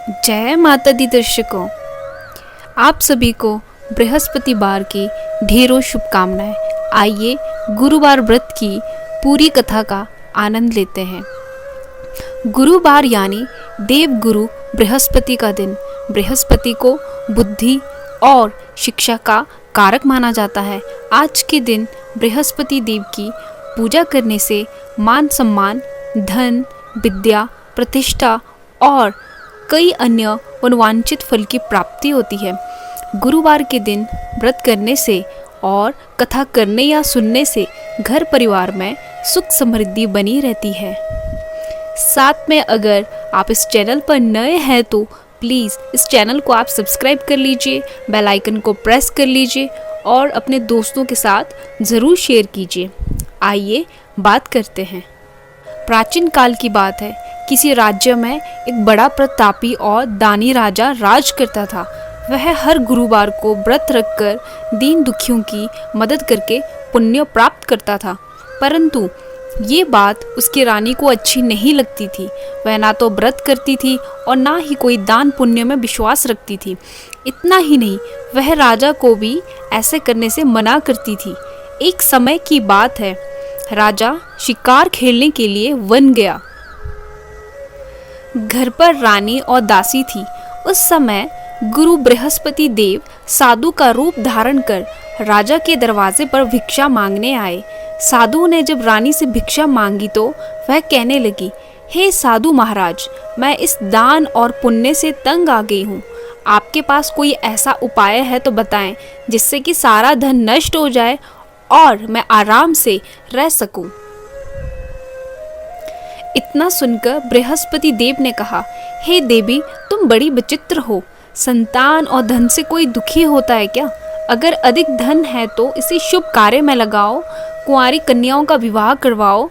जय माता दी दर्शकों, आप सभी को बृहस्पतिवार की ढेरों शुभकामनाएं। आइए गुरुवार व्रत की पूरी कथा का आनंद लेते हैं। गुरुवार यानी देव गुरु बृहस्पति का दिन। बृहस्पति को बुद्धि और शिक्षा का कारक माना जाता है। आज के दिन बृहस्पति देव की पूजा करने से मान सम्मान, धन, विद्या, प्रतिष्ठा और कई अन्य मनोवांछित फल की प्राप्ति होती है। गुरुवार के दिन व्रत करने से और कथा करने या सुनने से घर परिवार में सुख समृद्धि बनी रहती है। साथ में अगर आप इस चैनल पर नए हैं तो प्लीज़ इस चैनल को आप सब्सक्राइब कर लीजिए, बेल आइकन को प्रेस कर लीजिए और अपने दोस्तों के साथ ज़रूर शेयर कीजिए। आइए बात करते हैं। प्राचीन काल की बात है। किसी राज्य में एक बड़ा प्रतापी और दानी राजा राज करता था। वह हर गुरुवार को व्रत रखकर दीन दुखियों की मदद करके पुण्य प्राप्त करता था। परंतु ये बात उसकी रानी को अच्छी नहीं लगती थी। वह ना तो व्रत करती थी और ना ही कोई दान पुण्य में विश्वास रखती थी। इतना ही नहीं, वह राजा को भी ऐसे करने से मना करती थी। एक समय की बात है, राजा शिकार खेलने के लिए वन गया। घर पर रानी और दासी थी। उस समय गुरु बृहस्पति देव साधु का रूप धारण कर राजा के दरवाजे पर भिक्षा मांगने आए। साधु ने जब रानी से भिक्षा मांगी तो वह कहने लगी, हे साधु महाराज, मैं इस दान और पुण्य से तंग आ गई हूँ। आपके पास कोई ऐसा उपाय है तो बताएं जिससे कि सारा धन नष्ट हो जाए और मैं आराम से रह सकूं। इतना सुनकर बृहस्पति देव ने कहा, हे देवी, तुम बड़ी विचित्र हो। संतान और धन से कोई दुखी होता है क्या? अगर अधिक धन है तो इसे शुभ कार्य में लगाओ, कुंवारी कन्याओं का विवाह करवाओ,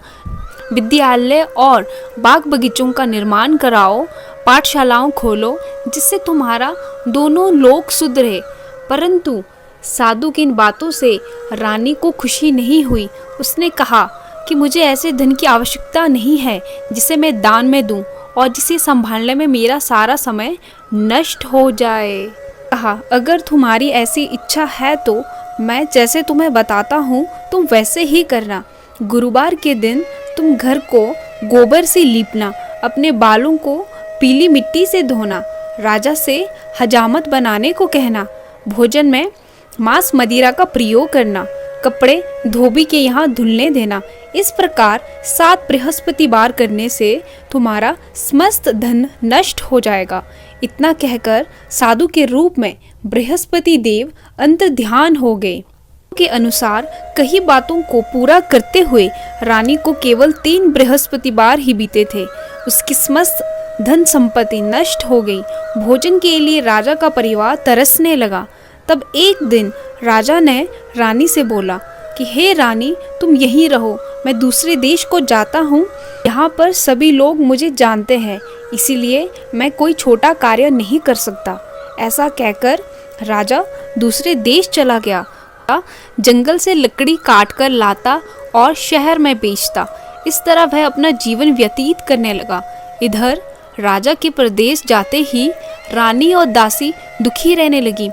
विद्यालय और बाग बगीचों का निर्माण कराओ, पाठशालाओं खोलो जिससे तुम्हारा दोनों लोक सुधरे। परंतु साधु की इन बातों से रानी को खुशी नहीं हुई। उसने कहा कि मुझे ऐसे धन की आवश्यकता नहीं है जिसे मैं दान में दूं और जिसे संभालने में मेरा सारा समय नष्ट हो जाए। कहा, अगर तुम्हारी ऐसी इच्छा है तो मैं जैसे तुम्हें बताता हूँ तुम वैसे ही करना। गुरुवार के दिन तुम घर को गोबर से लीपना, अपने बालों को पीली मिट्टी से धोना, राजा से हजामत बनाने को कहना, भोजन में मांस मदिरा का प्रयोग करना, कपड़े धोबी के यहाँ धुलने देना। इस प्रकार 7 बृहस्पतिवार करने से तुम्हारा समस्त धन नष्ट हो जाएगा। इतना कहकर साधु के रूप में बृहस्पति देव अंतर्ध्यान हो गए। के अनुसार कई बातों को पूरा करते हुए रानी को केवल 3 बृहस्पतिवार ही बीते थे। उसकी समस्त धन संपत्ति नष्ट हो गई। भोजन के लिए राजा का परिवार तरसने लगा। तब एक दिन राजा ने रानी से बोला कि हे रानी, तुम यहीं रहो, मैं दूसरे देश को जाता हूँ। यहाँ पर सभी लोग मुझे जानते हैं, इसीलिए मैं कोई छोटा कार्य नहीं कर सकता। ऐसा कहकर राजा दूसरे देश चला गया। जंगल से लकड़ी काट कर लाता और शहर में बेचता। इस तरह वह अपना जीवन व्यतीत करने लगा। इधर राजा के प्रदेश जाते ही रानी और दासी दुखी रहने लगी।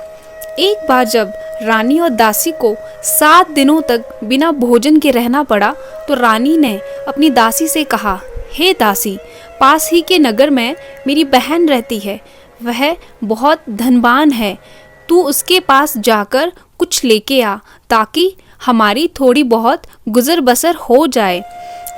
एक बार जब रानी और दासी को 7 दिनों तक बिना भोजन के रहना पड़ा तो रानी ने अपनी दासी से कहा, हे दासी, पास ही के नगर में मेरी बहन रहती है। वह बहुत धनवान है। तू उसके पास जाकर कुछ लेके आ ताकि हमारी थोड़ी बहुत गुजर बसर हो जाए।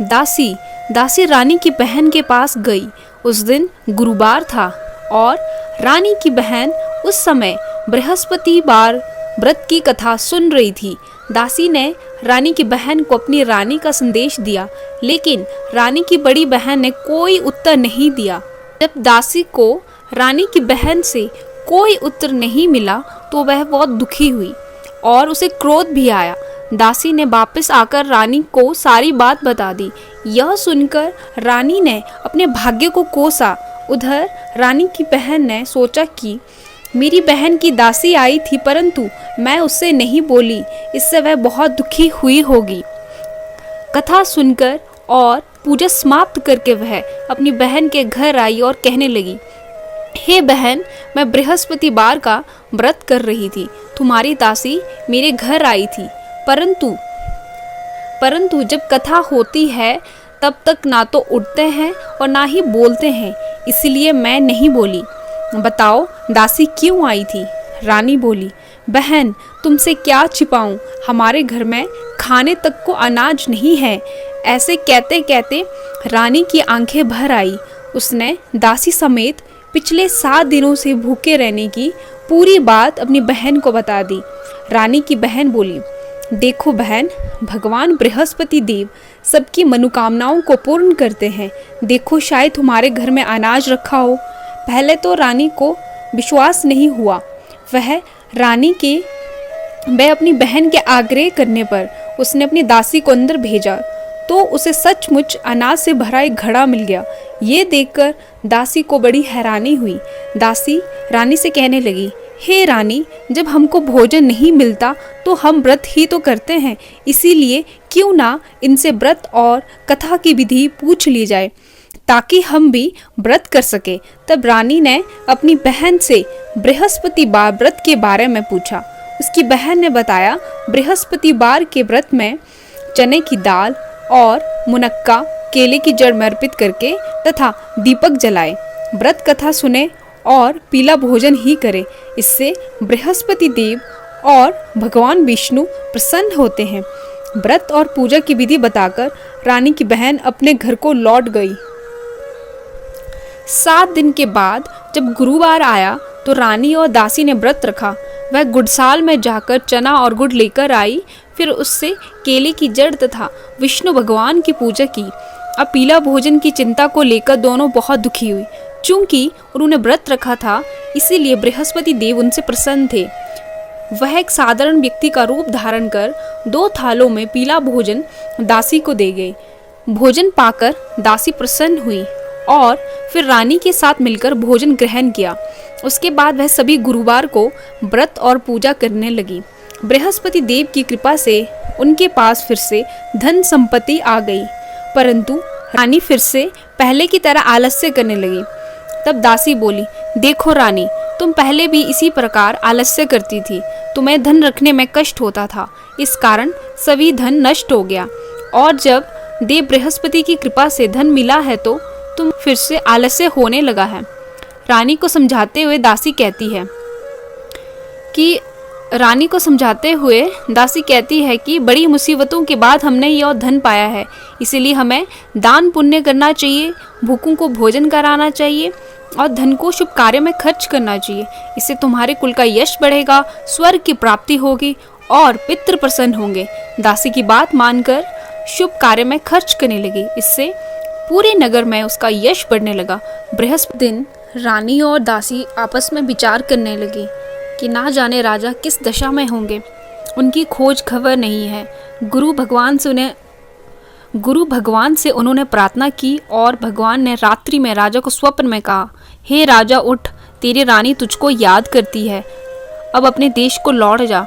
दासी रानी की बहन के पास गई। उस दिन गुरुवार था और रानी की बहन उस समय बृहस्पतिवार व्रत की कथा सुन रही थी। दासी ने रानी की बहन को अपनी रानी का संदेश दिया, लेकिन रानी की बड़ी बहन ने कोई उत्तर नहीं दिया। जब दासी को रानी की बहन से कोई उत्तर नहीं मिला तो वह बहुत दुखी हुई और उसे क्रोध भी आया। दासी ने वापस आकर रानी को सारी बात बता दी। यह सुनकर रानी ने अपने भाग्य को कोसा। उधर रानी की बहन ने सोचा कि मेरी बहन की दासी आई थी परंतु मैं उससे नहीं बोली, इससे वह बहुत दुखी हुई होगी। कथा सुनकर और पूजा समाप्त करके वह अपनी बहन के घर आई और कहने लगी, हे बहन, मैं बृहस्पतिवार का व्रत कर रही थी। तुम्हारी दासी मेरे घर आई थी, परंतु परंतु जब कथा होती है तब तक ना तो उठते हैं और ना ही बोलते हैं, इसलिए मैं नहीं बोली। बताओ दासी क्यों आई थी? रानी बोली, बहन तुमसे क्या छिपाऊं, हमारे घर में खाने तक को अनाज नहीं है। ऐसे कहते कहते रानी की आंखें भर आई। उसने दासी समेत पिछले 7 दिनों से भूखे रहने की पूरी बात अपनी बहन को बता दी। रानी की बहन बोली, देखो बहन, भगवान बृहस्पति देव सबकी मनोकामनाओं को पूर्ण करते हैं। देखो शायद तुम्हारे घर में अनाज रखा हो। पहले तो रानी को विश्वास नहीं हुआ। वह अपनी बहन के आग्रह करने पर उसने अपनी दासी को अंदर भेजा तो उसे सचमुच अनाज से भरा एक घड़ा मिल गया। ये देखकर दासी को बड़ी हैरानी हुई। दासी रानी से कहने लगी, हे रानी, जब हमको भोजन नहीं मिलता तो हम व्रत ही तो करते हैं, इसीलिए क्यों ना इनसे व्रत और कथा की विधि पूछ ली जाए ताकि हम भी व्रत कर सके। तब रानी ने अपनी बहन से बृहस्पतिवार व्रत के बारे में पूछा। उसकी बहन ने बताया, बृहस्पतिवार के व्रत में चने की दाल और मुनक्का केले की जड़ में अर्पित करके तथा दीपक जलाए, व्रत कथा सुने और पीला भोजन ही करे। इससे बृहस्पति देव और भगवान विष्णु प्रसन्न होते हैं। व्रत और पूजा की विधि बताकर रानी की बहन अपने घर को लौट गई। 7 दिन के बाद जब गुरुवार आया तो रानी और दासी ने व्रत रखा। वह गुड़साल में जाकर चना और गुड़ लेकर आई, फिर उससे केले की जड़ तथा विष्णु भगवान की पूजा की। अब पीला भोजन की चिंता को लेकर दोनों बहुत दुखी हुई। चूंकि उन्होंने व्रत रखा था, इसीलिए बृहस्पति देव उनसे प्रसन्न थे। वह एक साधारण व्यक्ति का रूप धारण कर 2 थालों में पीला भोजन दासी को दे गए। भोजन पाकर दासी प्रसन्न हुई और फिर रानी के साथ मिलकर भोजन ग्रहण किया। उसके बाद वह सभी गुरुवार को व्रत और पूजा करने लगी। बृहस्पति देव की कृपा से उनके पास फिर से धन संपत्ति आ गई, परंतु रानी फिर से पहले की तरह आलस्य करने लगी। तब दासी बोली, देखो रानी, तुम पहले भी इसी प्रकार आलस्य करती थी। तुम्हें धन रखने में कष्ट होता था, इस कारण सभी धन नष्ट हो गया, और जब देव बृहस्पति की कृपा से धन मिला है तो तुम फिर से आलस्य होने लगा है। रानी को समझाते हुए दासी कहती है कि बड़ी मुसीबतों के बाद हमने यह धन पाया है, इसीलिए हमें दान पुण्य करना चाहिए, भूखों को भोजन कराना चाहिए और धन को शुभ कार्य में खर्च करना चाहिए। इससे तुम्हारे कुल का यश बढ़ेगा, स्वर्ग की प्राप्ति होगी और पितृ प्रसन्न होंगे। दासी की बात मानकर शुभ कार्य में खर्च करने लगी। इससे पूरे नगर में उसका यश बढ़ने लगा। बृहस्पति दिन रानी और दासी आपस में विचार करने लगी कि ना जाने राजा किस दशा में होंगे, उनकी खोज खबर नहीं है। गुरु भगवान से उन्होंने प्रार्थना की और भगवान ने रात्रि में राजा को स्वप्न में कहा, हे राजा उठ, तेरी रानी तुझको याद करती है, अब अपने देश को लौट जा।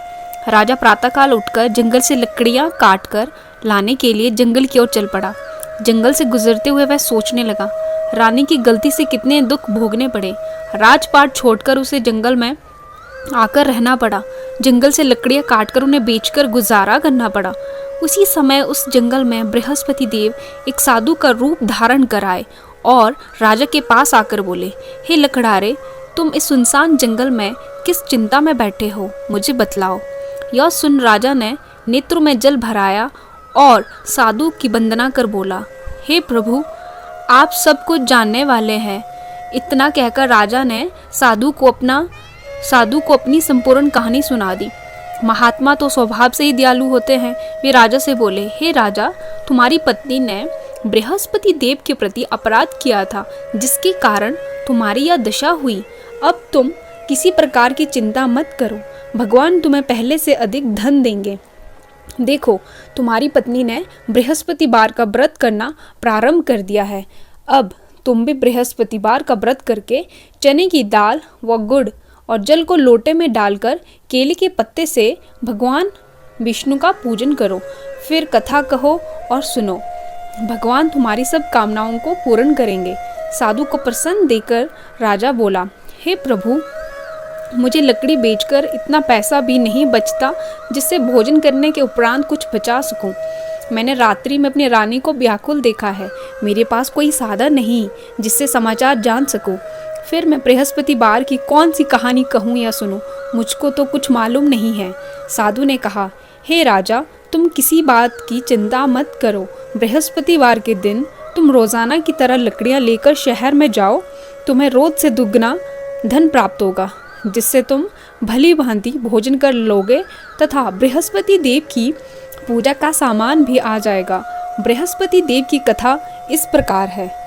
राजा प्रातःकाल उठकर जंगल से लकड़ियां काटकर लाने के लिए जंगल की ओर चल पड़ा। जंगल से गुजरते हुए वह सोचने लगा, रानी की गलती से कितने दुख भोगने पड़े। राजपाट छोड़कर उसे जंगल में आकर रहना पड़ा। जंगल से लकड़ियां काटकर उन्हें बेचकर गुजारा करना पड़ा। उसी समय उस जंगल में बृहस्पति देव एक साधु का रूप धारण कर आए और राजा के पास आकर बोले, हे लकड़हारे, तुम इस सुनसान जंगल में किस चिंता में बैठे हो, मुझे बतलाओ। यह सुन राजा ने नेत्रों में जल भराया और साधु की वंदना कर बोला, हे प्रभु, आप सब कुछ जानने वाले हैं। इतना कहकर राजा ने साधु को अपनी संपूर्ण कहानी सुना दी। महात्मा तो स्वभाव से ही दयालु होते हैं। वे राजा से बोले, हे राजा, तुम्हारी पत्नी ने बृहस्पति देव के प्रति अपराध किया था, जिसके कारण तुम्हारी यह दशा हुई। अब तुम किसी प्रकार की चिंता मत करो, भगवान तुम्हें पहले से अधिक धन देंगे। देखो, तुम्हारी पत्नी ने बृहस्पतिवार का व्रत करना प्रारंभ कर दिया है। अब तुम भी बृहस्पतिवार का व्रत करके चने की दाल व गुड़ और जल को लोटे में डालकर केले के पत्ते से भगवान विष्णु का पूजन करो। फिर कथा कहो और सुनो, भगवान तुम्हारी सब कामनाओं को पूर्ण करेंगे। साधु को प्रसन्न देकर राजा बोला, हे प्रभु, मुझे लकड़ी बेचकर इतना पैसा भी नहीं बचता जिससे भोजन करने के उपरांत कुछ बचा सकूं। मैंने रात्रि में अपनी रानी को व्याकुल देखा है। मेरे पास कोई साधन नहीं जिससे समाचार जान सकूं। फिर मैं बृहस्पतिवार की कौन सी कहानी कहूँ या सुनूं? मुझको तो कुछ मालूम नहीं है। साधु ने कहा, हे राजा, तुम किसी बात की चिंता मत करो। बृहस्पतिवार के दिन तुम रोज़ाना की तरह लकड़ियाँ लेकर शहर में जाओ। तुम्हें रोज से दुगना धन प्राप्त होगा, जिससे तुम भली भांति भोजन कर लोगे तथा बृहस्पति देव की पूजा का सामान भी आ जाएगा। बृहस्पति देव की कथा इस प्रकार है।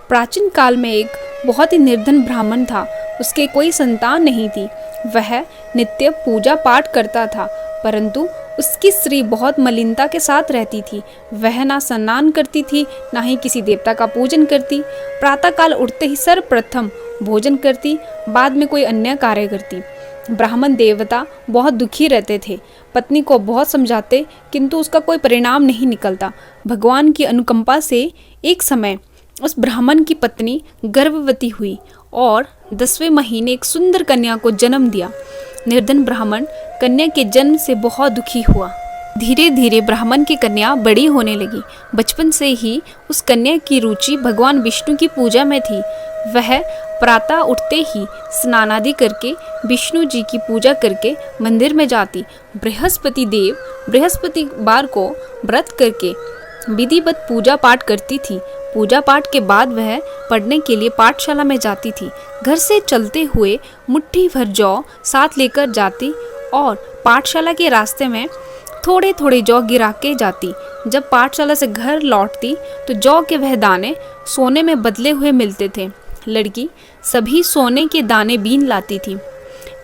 प्राचीन काल में एक बहुत ही निर्धन ब्राह्मण था। उसके कोई संतान नहीं थी। वह नित्य पूजा पाठ करता था, परंतु उसकी स्त्री बहुत मलिनता के साथ रहती थी। वह ना स्नान करती थी, ना ही किसी देवता का पूजन करती। प्रातःकाल उठते ही सर्वप्रथम भोजन करती, बाद में कोई अन्य कार्य करती। ब्राह्मण देवता बहुत दुखी रहते थे। पत्नी को बहुत समझाते, किंतु उसका कोई परिणाम नहीं निकलता। भगवान की अनुकंपा से एक समय उस ब्राह्मण की पत्नी गर्भवती हुई और 10वें महीने एक सुंदर कन्या को जन्म दिया। निर्धन ब्राह्मण कन्या के जन्म से बहुत दुखी हुआ। धीरे धीरे ब्राह्मण की कन्या बड़ी होने लगी। बचपन से ही उस कन्या की रुचि भगवान विष्णु की पूजा में थी। वह प्रातः उठते ही स्नान आदि करके विष्णु जी की पूजा करके मंदिर में जाती। बृहस्पतिवार को व्रत करके विधिवत पूजा पाठ करती थी। पूजा पाठ के बाद वह पढ़ने के लिए पाठशाला में जाती थी। घर से चलते हुए मुट्ठी भर जौ साथ लेकर जाती और पाठशाला के रास्ते में थोड़े थोड़े जौ गिरा के जाती। जब पाठशाला से घर लौटती तो जौ के वह दाने सोने में बदले हुए मिलते थे। लड़की सभी सोने के दाने बीन लाती थी।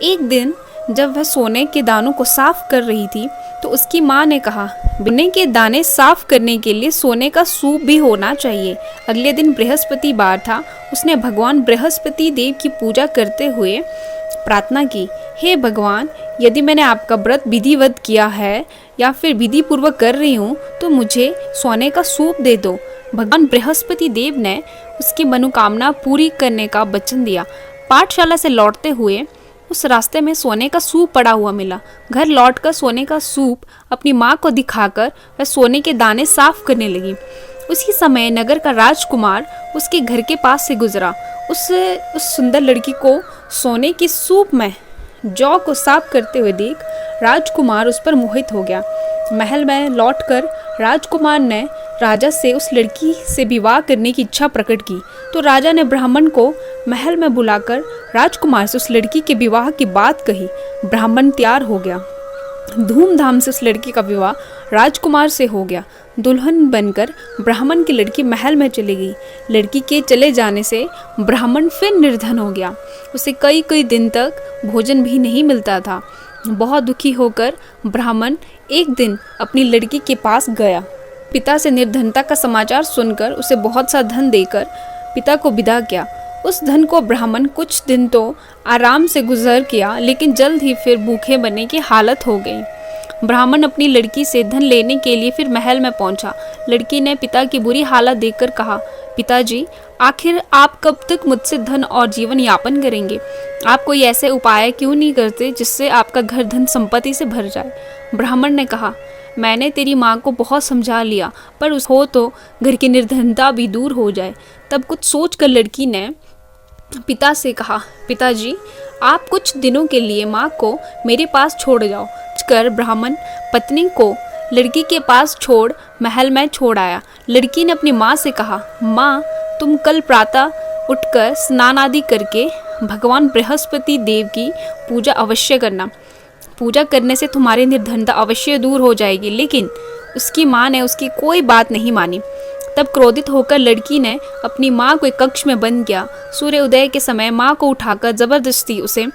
एक दिन जब वह सोने के दानों को साफ कर रही थी तो उसकी माँ ने कहा, सोने के दाने साफ करने के लिए सोने का सूप भी होना चाहिए। अगले दिन बृहस्पतिवार था। उसने भगवान बृहस्पति देव की पूजा करते हुए प्रार्थना की, हे भगवान, यदि मैंने आपका व्रत विधिवत किया है या फिर विधि पूर्वक कर रही हूँ तो मुझे सोने का सूप दे दो। भगवान बृहस्पति देव ने उसकी मनोकामना पूरी करने का वचन दिया। पाठशाला से लौटते हुए उस रास्ते में सोने का सूप पड़ा हुआ मिला। घर लौटकर सोने का सूप अपनी माँ को दिखाकर वह सोने के दाने साफ करने लगी। उसी समय नगर का राजकुमार उसके घर के पास से गुजरा। उस सुंदर लड़की को सोने की सूप में जौ को साफ करते हुए देख राजकुमार उस पर मोहित हो गया। महल में लौटकर राजकुमार ने राजा से उस लड़की से विवाह करने की इच्छा प्रकट की। तो राजा ने ब्राह्मण को महल में बुलाकर राजकुमार से उस लड़की के विवाह की बात कही। ब्राह्मण तैयार हो गया। धूमधाम से उस लड़की का विवाह राजकुमार से हो गया। दुल्हन बनकर ब्राह्मण की लड़की महल में चली गई। लड़की के चले जाने से ब्राह्मण फिर निर्धन हो गया। उसे कई कई दिन तक भोजन भी नहीं मिलता था। बहुत दुखी होकर ब्राह्मण एक दिन अपनी लड़की के पास गया। पिता से निर्धनता का समाचार सुनकर उसे बहुत सा धन देकर पिता को विदा किया। उस धन को ब्राह्मण कुछ दिन तो आराम से गुजर किया, लेकिन जल्द ही फिर भूखे मरने की हालत हो गई। ब्राह्मण अपनी लड़की से धन लेने के लिए फिर महल में पहुंचा। लड़की ने पिता की बुरी हालत देखकर कहा, पिताजी, आखिर आप कब तक मुझसे धन और जीवन यापन करेंगे? आप कोई ऐसे उपाय क्यों नहीं करते जिससे आपका घर धन संपत्ति से भर जाए? ब्राह्मण ने कहा, मैंने तेरी माँ को बहुत समझा लिया, पर उस हो तो घर की निर्धनता भी दूर हो जाए। तब कुछ सोचकर लड़की ने पिता से कहा, पिताजी, आप कुछ दिनों के लिए माँ को मेरे पास छोड़ जाओ। कर ब्राह्मण पत्नी को लड़की के पास छोड़ महल में छोड़ आया। लड़की ने अपनी माँ से कहा, माँ, तुम कल प्रातः उठकर स्नान आदि करके भगवान बृहस्पति देव की पूजा अवश्य करना। पूजा करने से तुम्हारी निर्धनता अवश्य दूर हो जाएगी। लेकिन उसकी माँ ने उसकी कोई बात नहीं मानी। तब क्रोधित होकर लड़की ने अपनी माँ को एक कक्ष में बंद किया। सूर्य उदय के समय माँ को उठाकर जबरदस्ती उसे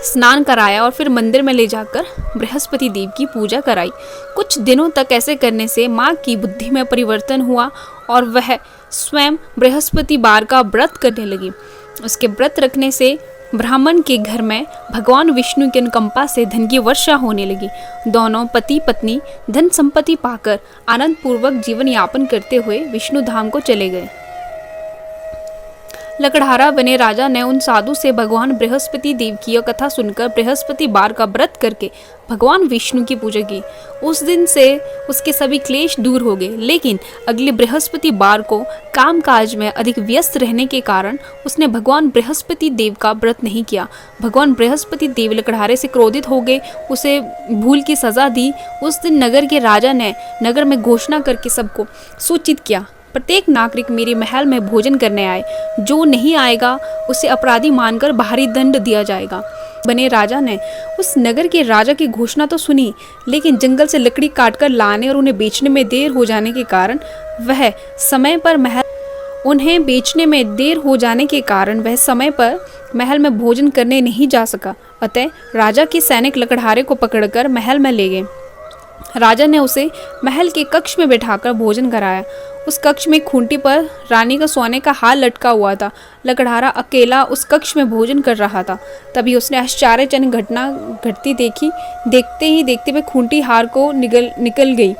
स्नान कराया और फिर मंदिर में ले जाकर बृहस्पति देव की पूजा कराई। कुछ दिनों तक ऐसे करने से माँ की बुद्धि में परिवर्तन हुआ और वह स्वयं बृहस्पतिवार का व्रत करने लगी। उसके व्रत रखने से ब्राह्मण के घर में भगवान विष्णु की अनुकंपा से धन की वर्षा होने लगी। दोनों पति पत्नी धन संपत्ति पाकर आनंद पूर्वक जीवन यापन करते हुए विष्णु धाम को चले गए। लकड़हारा बने राजा ने उन साधु से भगवान बृहस्पति देव की यह कथा सुनकर बृहस्पति बार का व्रत करके भगवान विष्णु की पूजा की। उस दिन से उसके सभी क्लेश दूर हो गए। लेकिन अगले बृहस्पति बार को कामकाज में अधिक व्यस्त रहने के कारण उसने भगवान बृहस्पति देव का व्रत नहीं किया। भगवान बृहस्पति देव लकड़हारे से क्रोधित हो गए, उसे भूल की सजा दी। उस दिन नगर के राजा ने नगर में घोषणा करके सबको सूचित किया, प्रत्येक नागरिक मेरे महल में भोजन करने आए, जो नहीं आएगा उसे अपराधी मानकर भारी दंड दिया जाएगा। बने राजा ने उस नगर के राजा की घोषणा तो सुनी, लेकिन जंगल से लकड़ी काटकर लाने और उन्हें बेचने में देर हो जाने के कारण वह समय पर महल में भोजन करने नहीं जा सका। अतः राजा के सैनिक लकड़हारे को पकड़कर महल में ले गए। राजा ने उसे महल के कक्ष में बैठाकर भोजन कराया। उस कक्ष में खूंटी पर रानी का सोने का हार लटका हुआ था। लकड़हारा अकेला उस कक्ष में भोजन कर रहा था। तभी उसने आश्चर्यजनक घटना घटती देखी। देखते ही देखते वह खूंटी हार को निकल गई।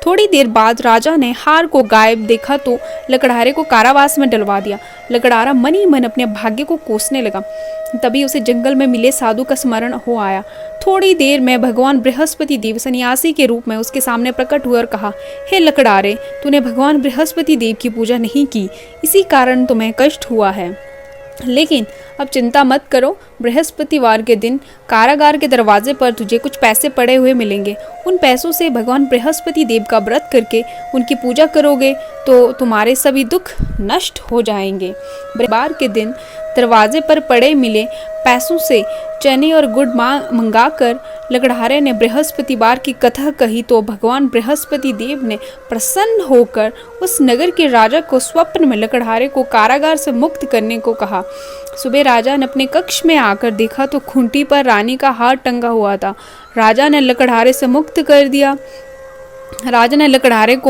थोड़ी देर बाद राजा ने हार को गायब देखा तो लकड़हारे को कारावास में डलवा दिया। लकड़हारा मन ही मन अपने भाग्य को कोसने लगा। तभी उसे जंगल में मिले साधु का स्मरण हो आया। थोड़ी देर में भगवान बृहस्पति देव सन्यासी के रूप में उसके सामने प्रकट हुए और कहा, हे लकड़हारे, तूने भगवान बृहस्पति देव की पूजा नहीं की, इसी कारण तुम्हें कष्ट हुआ है। लेकिन अब चिंता मत करो, बृहस्पतिवार के दिन कारागार के दरवाजे पर तुझे कुछ पैसे पड़े हुए मिलेंगे। उन पैसों से भगवान बृहस्पति देव का व्रत करके उनकी पूजा करोगे तो तुम्हारे सभी दुख नष्ट हो जाएंगे। बार के दिन दरवाजे पर पड़े मिले पैसों से चने और गुड़ मंगाकर लकड़हारे ने बृहस्पतिवार की कथा कही तो भगवान बृहस्पति देव ने प्रसन्न होकर उस नगर के राजा को स्वप्न में लकड़हारे को कारागार से मुक्त करने को कहा। सुबह राजा ने अपने कक्ष में आकर देखा तो खूंटी पर रानी का हार टंगा हुआ था। राजा ने लकड़हारे को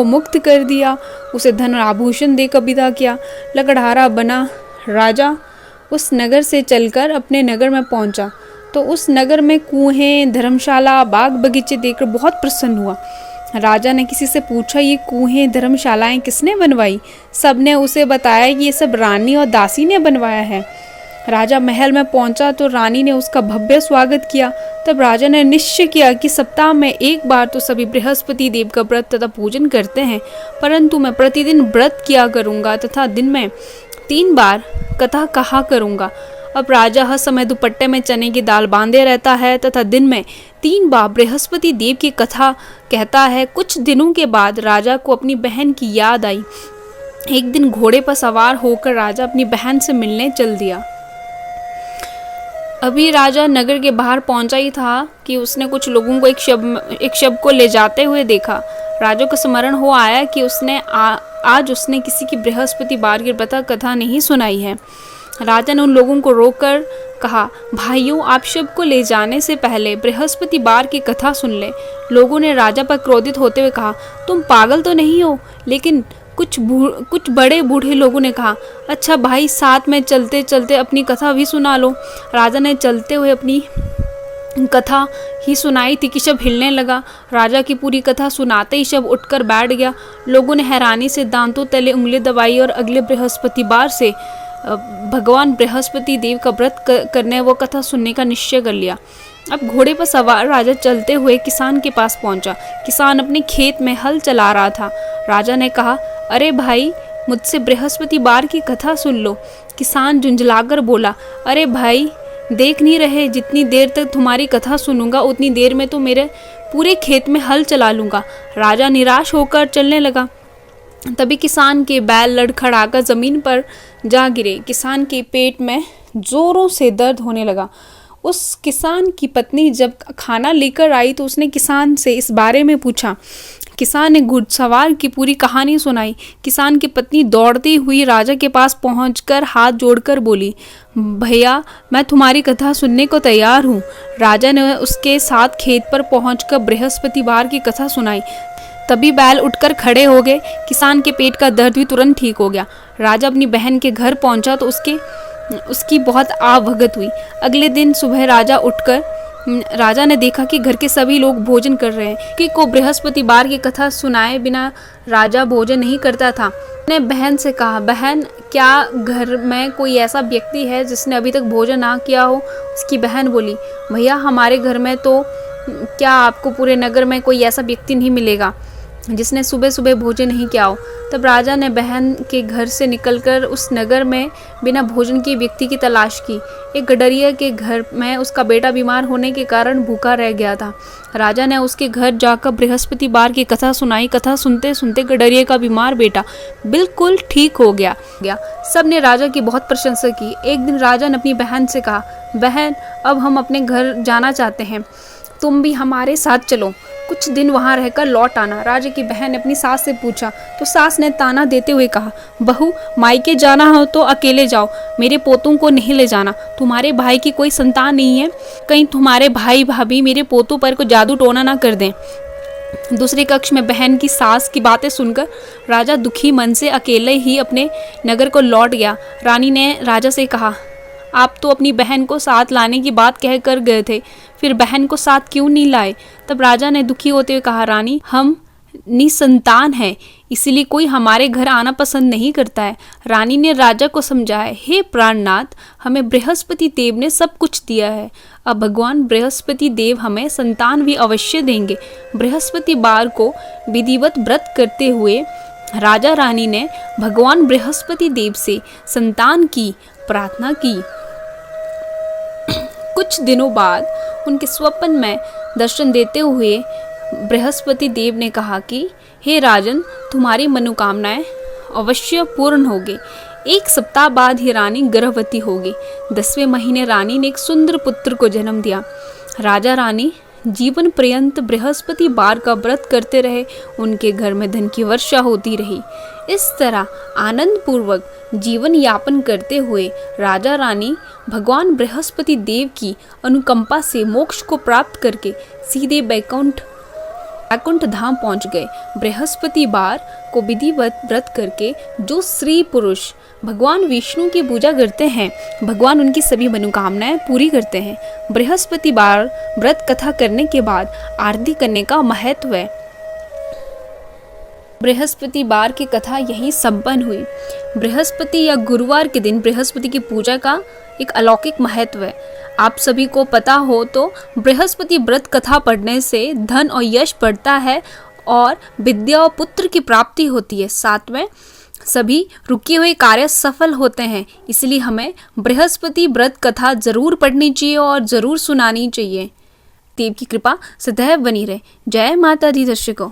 मुक्त कर दिया, उसे धन और आभूषण देकर विदा किया। लकड़हारा बना राजा उस नगर से चलकर अपने नगर में पहुंचा तो उस नगर में कुएं, धर्मशाला, बाग बगीचे देखकर बहुत प्रसन्न हुआ। राजा ने किसी से पूछा, ये कुएं, धर्मशालाएं किसने बनवाई? सबने उसे बताया कि ये सब रानी और दासी ने बनवाया है। राजा महल में पहुंचा तो रानी ने उसका भव्य स्वागत किया। तब राजा ने निश्चय किया कि सप्ताह में एक बार तो सभी बृहस्पति देव का व्रत तथा पूजन करते हैं, परंतु मैं प्रतिदिन व्रत किया करूंगा तथा दिन में 3 बार कथा कहा करूंगा। अब राजा हर समय दुपट्टे में चने की दाल बांधे रहता है तथा दिन में 3 बार बृहस्पति देव की कथा कहता है। कुछ दिनों के बाद राजा को अपनी बहन की याद आई। एक दिन घोड़े पर सवार होकर राजा अपनी बहन से मिलने चल दिया। अभी राजा नगर के बाहर पहुंचा ही था कि उसने कुछ लोगों को एक शव को ले जाते हुए देखा। राजा को स्मरण हो आया कि आज उसने किसी की बृहस्पतिवार की व्रत कथा नहीं सुनाई है। राजा ने उन लोगों को रोककर कहा, भाइयों, आप शव को ले जाने से पहले बृहस्पतिवार की कथा सुन ले। लोगों ने राजा पर क्रोधित होते हुए कहा, तुम पागल तो नहीं हो? लेकिन कुछ बड़े बूढ़े लोगों ने कहा, अच्छा भाई, साथ में चलते चलते अपनी कथा भी सुना लो। राजा ने चलते हुए अपनी कथा ही सुनाई थी कि शव हिलने लगा। राजा की पूरी कथा सुनाते ही शव उठकर बैठ गया। लोगों ने हैरानी से दांतों तले उंगली दबाई और अगले बृहस्पतिवार से भगवान बृहस्पति देव का व्रत करने व कथा सुनने का निश्चय कर लिया। अब घोड़े पर सवार राजा चलते हुए किसान के पास पहुंचा। किसान अपने खेत में हल चला रहा था। राजा ने कहा, अरे भाई, मुझसे बृहस्पतिवार की कथा सुन लो। किसान झुंझलाकर बोला, अरे भाई, देख नहीं रहे, जितनी देर तक तुम्हारी कथा सुनूंगा उतनी देर में तो मेरे पूरे खेत में हल चला लूँगा। राजा निराश होकर चलने लगा। तभी किसान के बैल लड़खड़ाकर ज़मीन पर जा गिरे। किसान के पेट में ज़ोरों से दर्द होने लगा। उस किसान की पत्नी जब खाना लेकर आई तो उसने किसान से इस बारे में पूछा। किसान ने घुड़सवार की पूरी कहानी सुनाई। किसान की पत्नी दौड़ती हुई राजा के पास पहुंचकर हाथ जोड़कर बोली, भैया, मैं तुम्हारी कथा सुनने को तैयार हूँ। राजा ने उसके साथ खेत पर पहुंचकर बृहस्पतिवार की कथा सुनाई। तभी बैल उठकर खड़े हो गए। किसान के पेट का दर्द भी तुरंत ठीक हो गया। राजा अपनी बहन के घर पहुंचा तो उसके उसकी बहुत आवभगत हुई। अगले दिन सुबह राजा ने देखा कि घर के सभी लोग भोजन कर रहे हैं कि को बृहस्पतिवार की कथा सुनाए बिना राजा भोजन नहीं करता था। ने बहन से कहा, बहन क्या घर में कोई ऐसा व्यक्ति है जिसने अभी तक भोजन ना किया हो? उसकी बहन बोली, भैया हमारे घर में तो क्या आपको पूरे नगर में कोई ऐसा व्यक्ति नहीं मिलेगा जिसने सुबह सुबह भोजन नहीं किया हो। तब राजा ने बहन के घर से निकलकर उस नगर में बिना भोजन किए व्यक्ति की तलाश की। एक गडरिया के घर में उसका बेटा बीमार होने के कारण भूखा रह गया था। राजा ने उसके घर जाकर बृहस्पतिवार की कथा सुनाई। कथा सुनते सुनते गडरिया का बीमार बेटा बिल्कुल ठीक हो गया। सब ने राजा की बहुत प्रशंसा की। एक दिन राजा ने अपनी बहन से कहा, बहन अब हम अपने घर जाना चाहते हैं, तुम भी हमारे साथ चलो, कुछ दिन वहाँ रहकर लौट आना। राजा की बहन ने अपनी सास से पूछा तो सास ने ताना देते हुए कहा, बहू मायके जाना हो तो अकेले जाओ, मेरे पोतों को नहीं ले जाना। तुम्हारे भाई की कोई संतान नहीं है, कहीं तुम्हारे भाई भाभी मेरे पोतों पर को जादू टोना ना कर दें। दूसरे कक्ष में बहन की सास की बातें सुनकर राजा दुखी मन से अकेले ही अपने नगर को लौट गया। रानी ने राजा से कहा, आप तो अपनी बहन को साथ लाने की बात कह कर गए थे, फिर बहन को साथ क्यों नहीं लाए? तब राजा ने दुखी होते हुए कहा, रानी हम निसंतान हैं, इसलिए कोई हमारे घर आना पसंद नहीं करता है। रानी ने राजा को समझाया, हे प्राणनाथ, हमें बृहस्पति देव ने सब कुछ दिया है, अब भगवान बृहस्पति देव हमें संतान भी अवश्य देंगे। बृहस्पतिवार को विधिवत व्रत करते हुए राजा रानी ने भगवान बृहस्पति देव से संतान की प्रार्थना की। कुछ दिनों बाद उनके स्वप्न में दर्शन देते हुए बृहस्पति देव ने कहा कि हे राजन, तुम्हारी मनोकामनाएं अवश्य पूर्ण होगी। एक सप्ताह बाद ही रानी गर्भवती होगी। 10वें महीने रानी ने एक सुंदर पुत्र को जन्म दिया। राजा रानी जीवन पर्यंत बृहस्पतिवार का व्रत करते रहे। उनके घर में धन की वर्षा होती रही। इस तरह आनंद पूर्वक जीवन यापन करते हुए राजा रानी भगवान बृहस्पति देव की अनुकंपा से मोक्ष को प्राप्त करके सीधे वैकुंठ धाम पहुंच गए। बृहस्पतिवार को विधिवत व्रत करके जो स्त्री पुरुष भगवान विष्णु की पूजा करते हैं, भगवान उनकी सभी मनोकामनाएं पूरी करते हैं। बृहस्पतिवार व्रत कथा करने के बाद आरती करने का महत्व है। बृहस्पतिवार की कथा यहीं संपन्न हुई। बृहस्पति या गुरुवार के दिन बृहस्पति की पूजा का एक अलौकिक महत्व है। आप सभी को पता हो तो बृहस्पति व्रत कथा पढ़ने से धन और यश बढ़ता है और विद्या और पुत्र की प्राप्ति होती है। साथ में सभी रुके हुए कार्य सफल होते हैं। इसलिए हमें बृहस्पति व्रत कथा जरूर पढ़नी चाहिए और जरूर सुनानी चाहिए। देव की कृपा सदैव बनी रहे। जय माता दी दर्शकों।